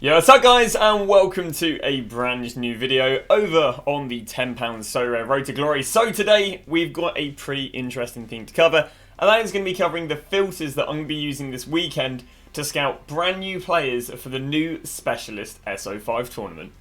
Yo, what's up guys, and welcome to a brand new video over on the £10 SoRare Road to Glory. So today, we've got a pretty interesting thing to cover, and that is going to be covering the filters that I'm going to be using this weekend to scout brand new players for the new Specialist SO5 tournament.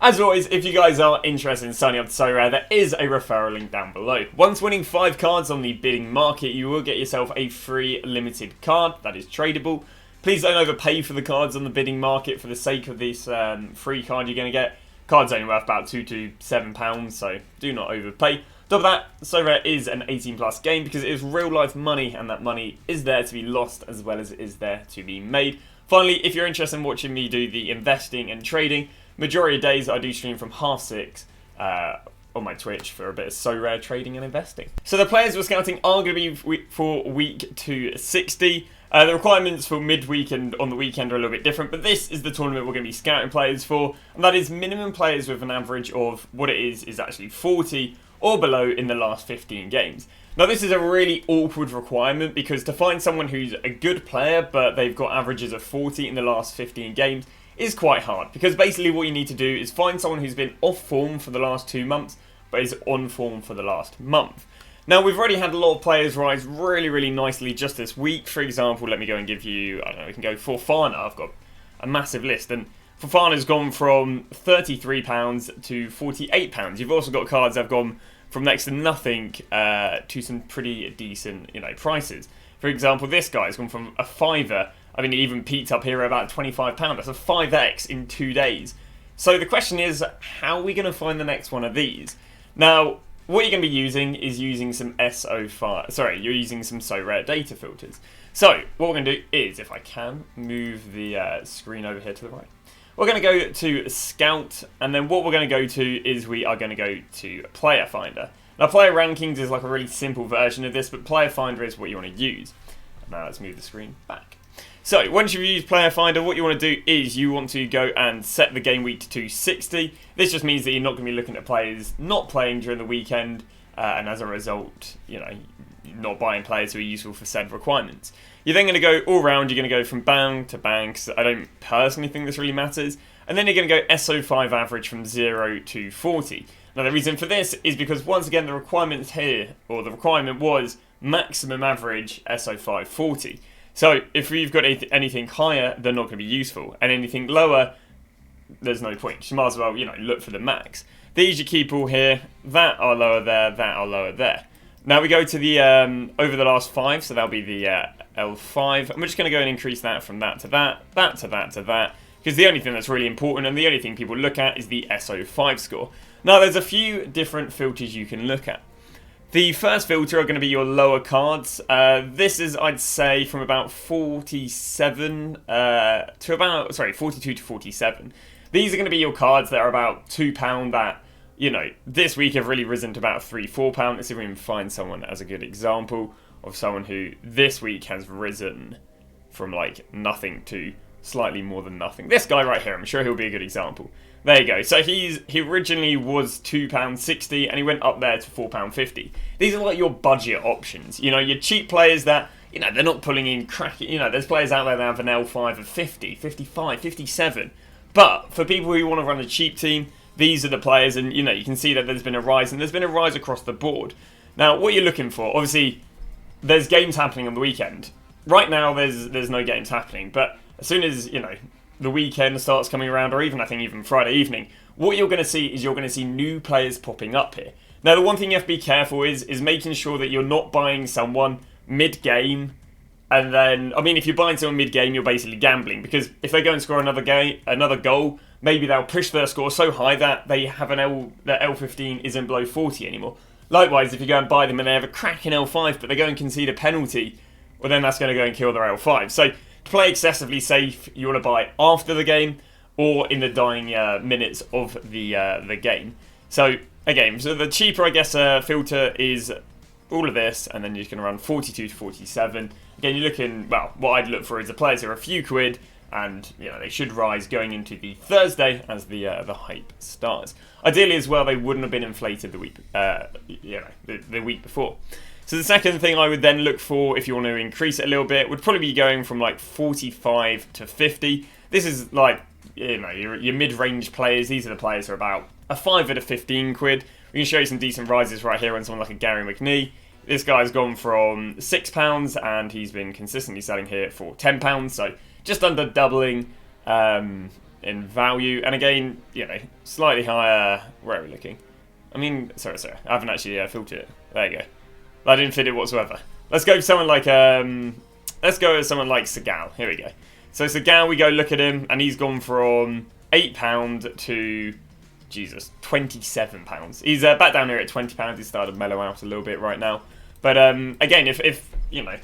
As always, if you guys are interested in signing up to SoRare, there is a referral link down below. Once winning 5 cards on the bidding market, you will get yourself a free limited card that is tradable. Please don't overpay for the cards on the bidding market for the sake of this free card you're going to get. Cards only worth about £2 to £7, so do not overpay. Top of that, SoRare is an 18 plus game because it is real life money, and that money is there to be lost as well as it is there to be made. Finally, if you're interested in watching me do the investing and trading, majority of days I do stream from 6:30 on my Twitch for a bit of SoRare trading and investing. So the players we're scouting are going to be for week 260. The requirements for midweek and on the weekend are a little bit different, but this is the tournament we're going to be scouting players for, and that is minimum players with an average of what it is actually 40 or below in the last 15 games. Now this is a really awkward requirement because to find someone who's a good player but they've got averages of 40 in the last 15 games is quite hard, because basically what you need to do is find someone who's been off form for the last 2 months but is on form for the last month. Now, we've already had a lot of players rise really nicely just this week. For example, let me go and give you, I don't know, we can go Fofana. I've got a massive list, and Fofana's gone from £33 to £48. You've also got cards that have gone from next to nothing to some pretty decent, prices. For example, this guy's gone from a fiver. I mean, he even peaked up here at about £25. That's a 5x in 2 days. So the question is, how are we going to find the next one of these? Now, what you're going to be using is using some you're using some SoRare data filters. So, what we're going to do is, if I can, move the screen over here to the right. We're going to go to Scout, and then what we're going to go to is we are going to go to Player Finder. Now, Player Rankings is like a really simple version of this, but Player Finder is what you want to use. Now, let's move the screen back. So, once you've used Player Finder, what you want to do is you want to go and set the game week to 260. This just means that you're not going to be looking at players not playing during the weekend, and as a result, not buying players who are useful for said requirements. You're then going to go all round. You're going to go from bang to bang, because I don't personally think this really matters. And then you're going to go SO5 average from 0 to 40. Now, the reason for this is because, once again, the requirement here, or the requirement was maximum average SO5 40. So, if you've got anything higher, they're not going to be useful. And anything lower, there's no point. You might as well, look for the max. These you keep all here. That are lower there. That are lower there. Now we go to the over the last 5. So that'll be the L5. And we're just going to go and increase that from that to that. That to that to that. Because the only thing that's really important and the only thing people look at is the SO5 score. Now there's a few different filters you can look at. The first filter are going to be your lower cards. This is, I'd say, from about 42 to 47. These are going to be your cards that are about £2 that, this week have really risen to about £3-4. Let's see if we can find someone as a good example of someone who this week has risen from like nothing to slightly more than nothing. This guy right here, I'm sure he'll be a good example. There you go. So he originally was £2.60 and he went up there to £4.50. These are like your budget options. Your cheap players that, they're not pulling in cracking. There's players out there that have an L5 of 50, 55, 57. But for people who want to run a cheap team, these are the players, and you can see that there's been a rise, and there's been a rise across the board. Now, what you're looking for, obviously, there's games happening on the weekend. Right now, there's no games happening, but as soon as, the weekend starts coming around, or even Friday evening, what you're going to see is you're going to see new players popping up here. Now, the one thing you have to be careful is making sure that you're not buying someone mid-game, and then, if you're buying someone mid-game, you're basically gambling, because if they go and score another goal, maybe they'll push their score so high that they have that L15 isn't below 40 anymore. Likewise, if you go and buy them and they have a cracking L5, but they go and concede a penalty, well, then that's going to go and kill their L5. So, to play excessively safe, you want to buy after the game or in the dying minutes of the game. So, again, the cheaper, I guess, filter is all of this, and then you're going to run 42 to 47. Again, you're looking, well, what I'd look for is the players who are a few quid, and they should rise going into the Thursday as the hype starts. Ideally, as well, they wouldn't have been inflated the week, the week before. So the second thing I would then look for, if you want to increase it a little bit, would probably be going from like 45 to 50. This is like your mid-range players. These are the players who are about a £5 to 15 quid. We can show you some decent rises right here on someone like a Gary McNee. This guy's gone from £6 and he's been consistently selling here for £10, so just under doubling in value. And again, slightly higher. Where are we looking? I mean, sorry, I haven't actually filtered it. There you go. That didn't fit it whatsoever. Let's go with someone like Segal. Here we go. So Segal, we go look at him, and he's gone from £8 to £27. He's back down here at £20. He's started to mellow out a little bit right now. But again, if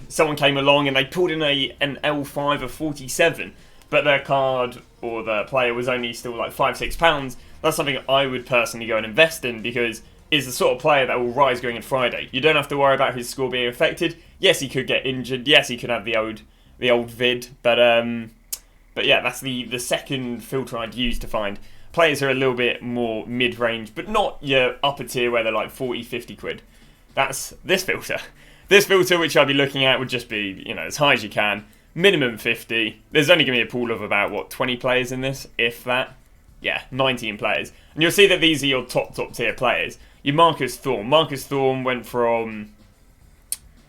someone came along and they pulled in an L5 of 47, but their card or the player was only still like £5-6, that's something I would personally go and invest in, because is the sort of player that will rise going in Friday. You don't have to worry about his score being affected. Yes, he could get injured. Yes, he could have the old vid. But yeah, that's the second filter I'd use to find players who are a little bit more mid-range, but not your upper tier where they're like 40, 50 quid. That's this filter. This filter, which I'd be looking at, would just be, as high as you can. Minimum 50. There's only going to be a pool of about, 20 players in this, if that. Yeah, 19 players. And you'll see that these are your top tier players. Your Marcus Thorne. Marcus Thorne went from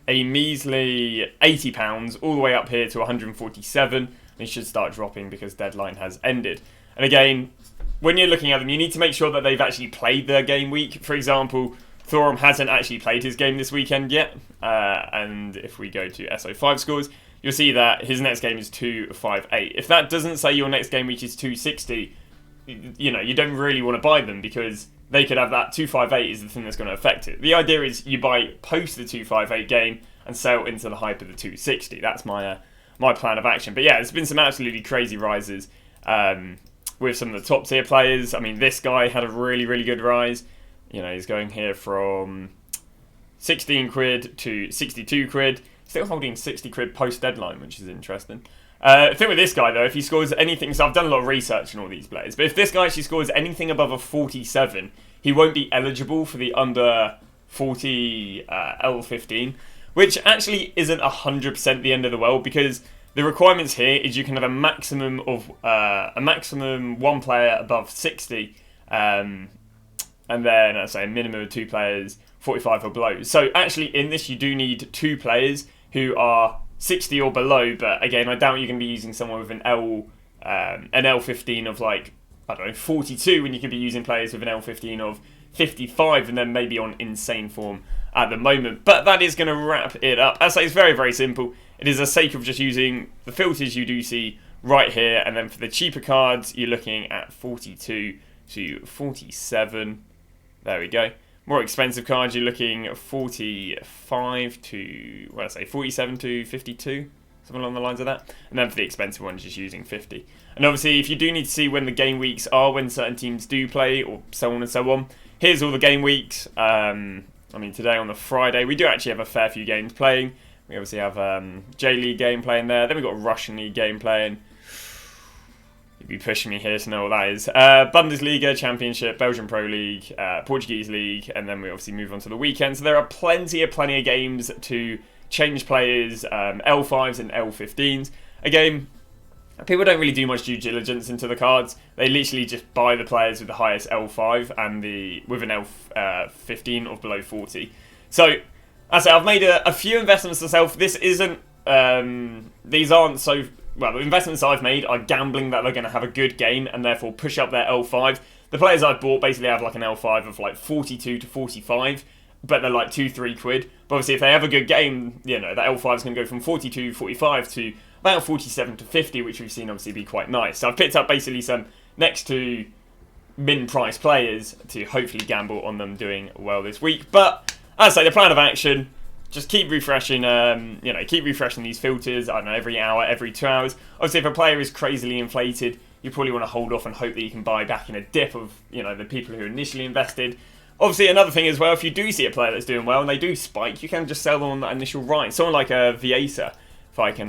a measly £80 all the way up here to 147. And he should start dropping because deadline has ended. And again, when you're looking at them, you need to make sure that they've actually played their game week. For example, Thorne hasn't actually played his game this weekend yet. And if we go to SO5 scores, you'll see that his next game is 258. If that doesn't say your next game week is 260, you don't really want to buy them, because they could have that 258 is the thing that's going to affect it. The idea is you buy post the 258 game and sell into the hype of the 260. That's my plan of action. But yeah, there's been some absolutely crazy rises with some of the top tier players. I mean, this guy had a really, really good rise. He's going here from 16 quid to 62 quid. Still holding 60 quid post deadline, which is interesting. The thing with this guy, though, if he scores anything, so I've done a lot of research on all these players, but if this guy actually scores anything above a 47, he won't be eligible for the under 40 L15, which actually isn't 100% the end of the world, because the requirements here is you can have a maximum one player above 60, and then I say a minimum of 2 players 45 or below. So actually in this you do need 2 players who are 60 or below, but again, I doubt you're going to be using someone with an L15 of 42, when you could be using players with an L15 of 55 and then maybe on insane form at the moment. But that is going to wrap it up. As I say, it's very, very simple. It is a sake of just using the filters you do see right here, and then for the cheaper cards, you're looking at 42 to 47. There we go. More expensive cards, you're looking at 45 to, 47 to 52, something along the lines of that. And then for the expensive ones, just using 50. And obviously, if you do need to see when the game weeks are, when certain teams do play, or so on and so on, here's all the game weeks. Today on the Friday, we do actually have a fair few games playing. We obviously have J-League game playing there. Then we've got a Russian League game playing. You'd be pushing me here to know what that is. Bundesliga, Championship, Belgian Pro League, Portuguese League, and then we obviously move on to the weekend. So there are plenty of games to change players, L5s and L15s. Again, people don't really do much due diligence into the cards. They literally just buy the players with the highest L5 and with an L15 or below 40. So, as I say, I've made a few investments myself. This isn't, these aren't so... Well, the investments I've made are gambling that they're going to have a good game and therefore push up their L5. The players I've bought basically have an L5 of 42 to 45, but they're 2-3 quid. But obviously if they have a good game, that L5 is going to go from 42, 45 to about 47 to 50, which we've seen obviously be quite nice. So I've picked up basically some next to min price players to hopefully gamble on them doing well this week. But as I say, the plan of action, just keep refreshing, keep refreshing these filters, I don't know, every hour, every 2 hours. Obviously, if a player is crazily inflated, you probably want to hold off and hope that you can buy back in a dip of, the people who initially invested. Obviously, another thing as well, if you do see a player that's doing well and they do spike, you can just sell them on that initial rise. Someone like a Viesa, if I can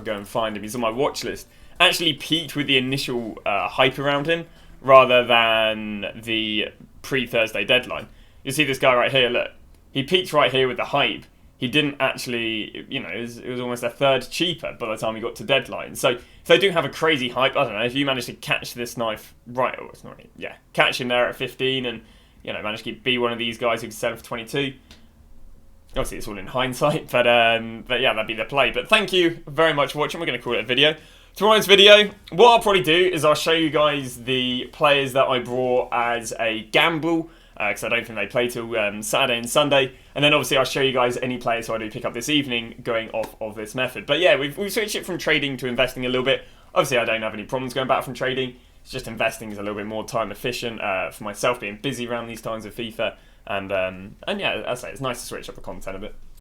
go and find him, he's on my watch list, actually peaked with the initial hype around him rather than the pre-Thursday deadline. You see this guy right here, look. He peaked right here with the hype. he didn't actually, you know, it was almost a third cheaper by the time he got to deadline. So they do have a crazy hype. I don't know, if you manage to catch this knife right, or it's not, yeah, catch him there at 15 and, you know, manage to be one of these guys who can sell him for 22. Obviously, it's all in hindsight, but yeah, that'd be the play. But thank you very much for watching. We're going to call it a video. Tomorrow's video, what I'll probably do is I'll show you guys the players that I brought as a gamble, because I don't think they play till Saturday and Sunday. And then obviously I'll show you guys any players who I do pick up this evening going off of this method. But yeah, we've switched it from trading to investing a little bit. Obviously I don't have any problems going back from trading. It's just investing is a little bit more time efficient for myself, being busy around these times of FIFA. And yeah, as I say, it's nice to switch up the content a bit.